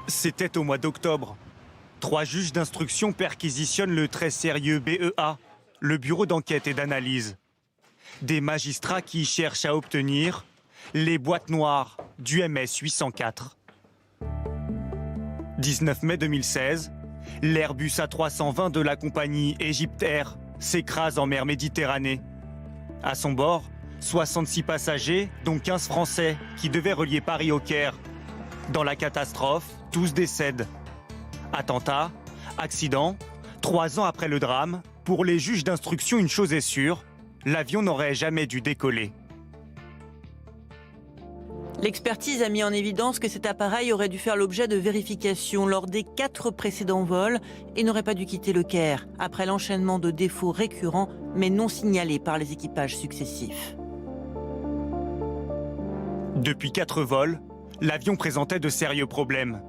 C'était au mois d'octobre. 3 juges d'instruction perquisitionnent le très sérieux BEA, le bureau d'enquête et d'analyse. Des magistrats qui cherchent à obtenir les boîtes noires du MS-804. 19 mai 2016, l'Airbus A320 de la compagnie Egyptair s'écrase en mer Méditerranée. À son bord, 66 passagers, dont 15 Français, qui devaient relier Paris au Caire. Dans la catastrophe, tous décèdent. Attentat, accident, 3 ans après le drame, pour les juges d'instruction, une chose est sûre, l'avion n'aurait jamais dû décoller. L'expertise a mis en évidence que cet appareil aurait dû faire l'objet de vérifications lors des 4 précédents vols et n'aurait pas dû quitter le Caire, après l'enchaînement de défauts récurrents mais non signalés par les équipages successifs. Depuis 4 vols, l'avion présentait de sérieux problèmes.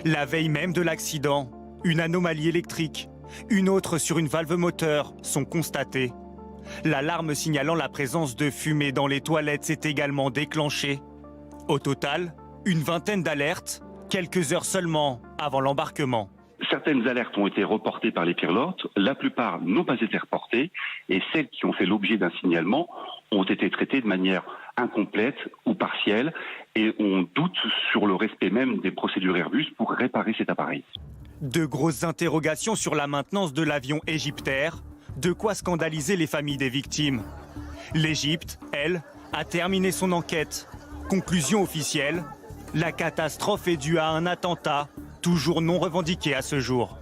La veille même de l'accident, une anomalie électrique, une autre sur une valve moteur sont constatées. L'alarme signalant la présence de fumée dans les toilettes s'est également déclenchée. Au total, une vingtaine d'alertes, quelques heures seulement avant l'embarquement. Certaines alertes ont été reportées par les pilotes, la plupart n'ont pas été reportées et celles qui ont fait l'objet d'un signalement ont été traitées de manière incomplète ou partielle et on doute sur le respect même des procédures Airbus pour réparer cet appareil. De grosses interrogations sur la maintenance de l'avion Egyptair, de quoi scandaliser les familles des victimes. L'Égypte, elle, a terminé son enquête. Conclusion officielle, la catastrophe est due à un attentat, toujours non revendiqué à ce jour.